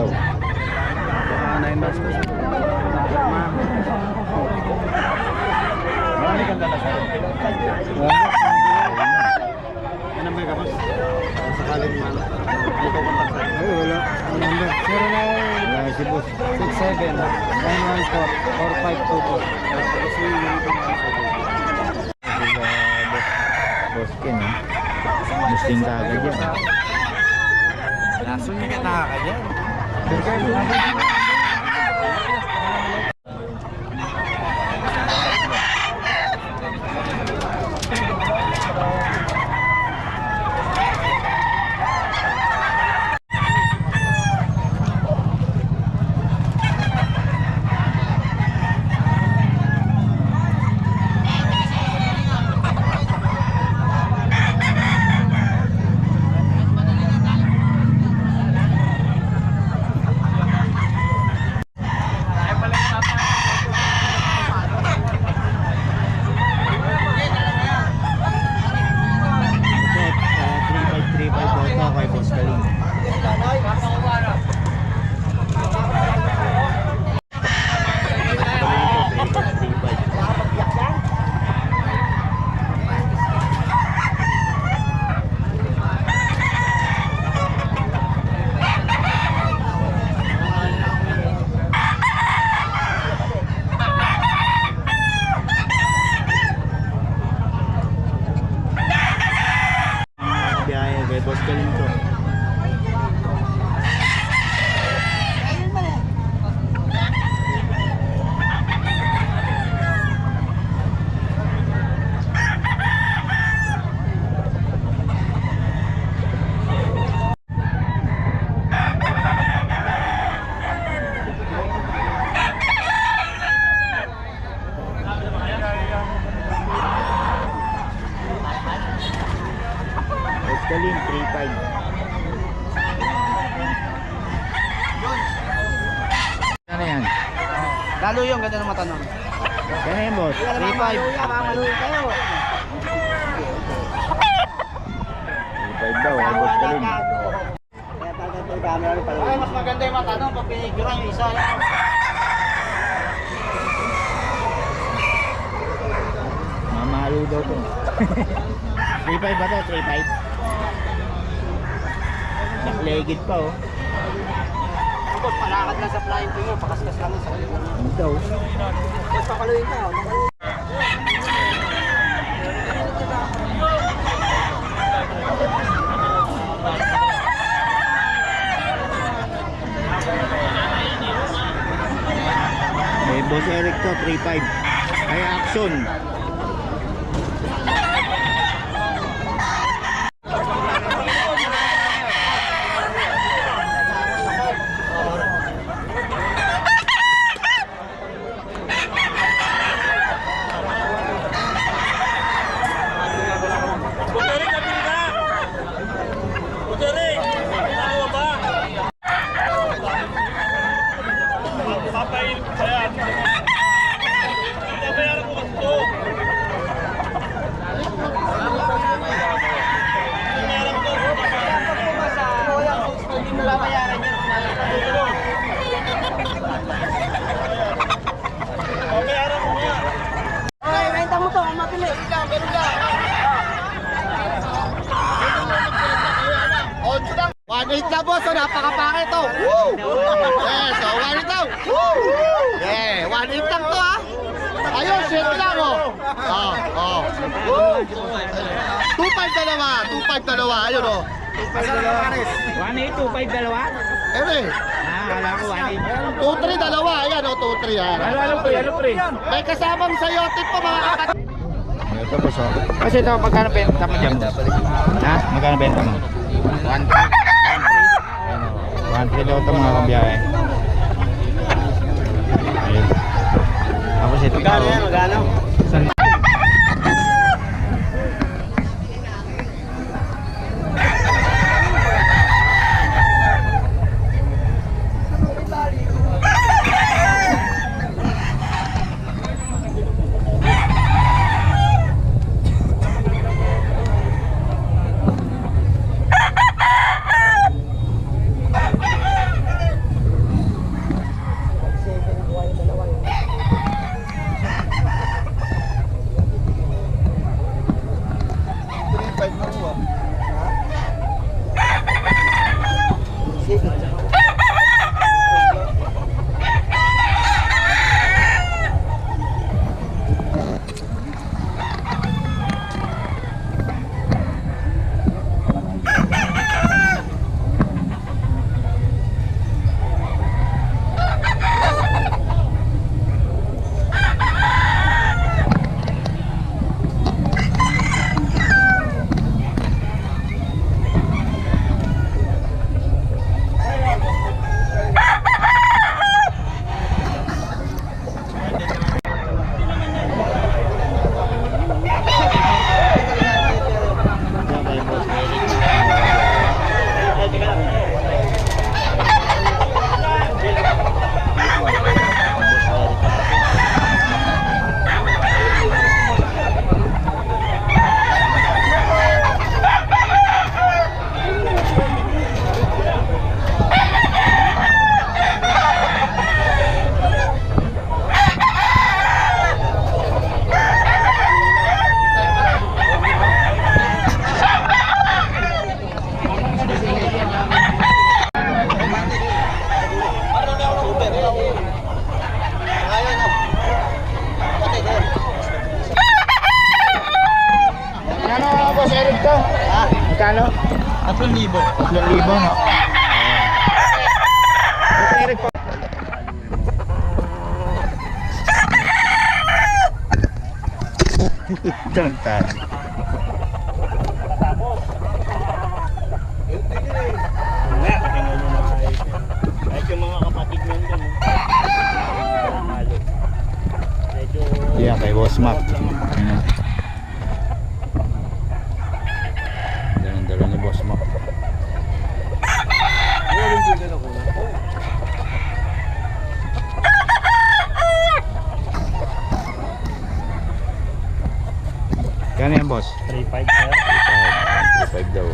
daw. 9 months po. Marami kang dala sa'yo. Ano ba yung kapos? Sakaling man. Hindi ko kontak sa'yo. Ay, wala. Ang number. 09. Wala si boss. 67-914-4524. Boss Ken, ha? Musting ka agad yan. Lason niya ka nakakaya. Boss Ken to. Kalin 3.5. Ano yan? Lalo yung ganda ng matanong. Yan yan, boss. 3.5. Mamaluin kayo. 3.5 daw, ay boss Kalin. Ay, mas maganda yung matanong pag piniguran yung isa. Mamalo daw to. 3.5 ba to? 3.5? Naklegid pa, oh. Boss, palakad lang sa flying pin mo. Pakaskas lang sa ulit. Ano daw? Boss, pakaluin ka. May boss Eric to, 3.5. Ay, action. Wait na boss, so napakapangit to. Woo! Yes, so 1 daw. Woo! Yeah, 1 lang to ha. Ayun, shit lang oh. Oh. Woo! 2.5 dalawa, 2.5 dalawa, ayun oh. 1.8, 2.5 dalawa? Eme. Wala ko 1.8. 2.3 dalawa, ayan oh, 2.3 yan. Ano pre? May kasamang sayote pa mga kakat. Ito boss, oh. Kasi ito, magkano benta mo dyan? Ha? Magkano benta mo? 1.3 daw ito mga kabiyahe. Ayun. Tapos ito pa. Magkano? Ito, magkano? 3,000. 3,000, no? Ito, Eric po. Tantan. Kahit yung mga kapatid mo dyan. Yeah, kay Boss Mac. Ayan. Dala ni Boss Mac. Kano yan, boss? 3,500 sir. 3,500 daw.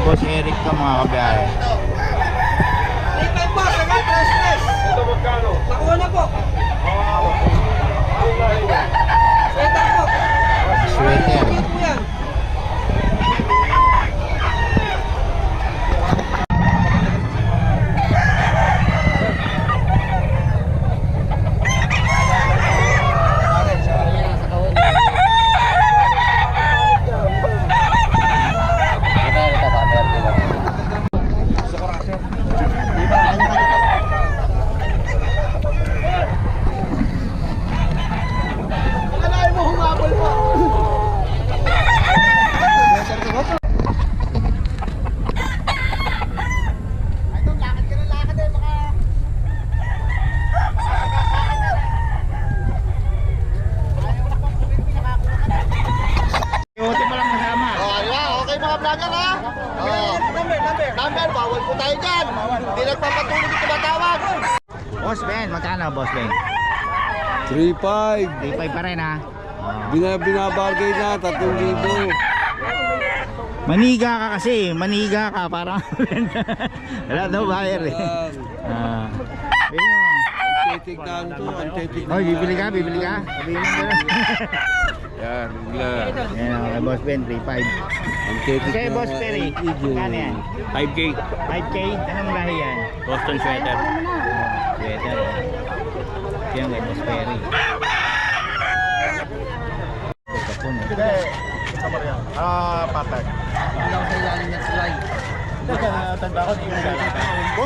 Boss Eric ka mga kabiyahe. Nakuha na po. Sweater po. Sweater. Ano po yan? Yote pa lang kasama. Oh, yeah, okay mga vlogger ha? Oh. Number, bawal po tayo dyan. Hindi nagpapatuloy yung tumatawag. Boss Ben, magkano Boss Ben? 3,500. 3,500 pa rin ha. Binabargay na, 3,000. Maniga ka kasi, maniga ka parang wala daw buyer eh. Ah. Ayun mo. Titignan to, ang titignan. Oh, bibili ka, bibili ka. Sabihin mo na. Yan, bigla. Ayan, kay Boss Ben, 3,500. Ang titignan. Kay Boss Perry, magkano yan? 5K. 5K? Anong lahi yan? Boston sweater. Sweater. Yan kay Boss Perry. Patag. Hindi ako sa ilalim ng slide. Tanda ko, di ko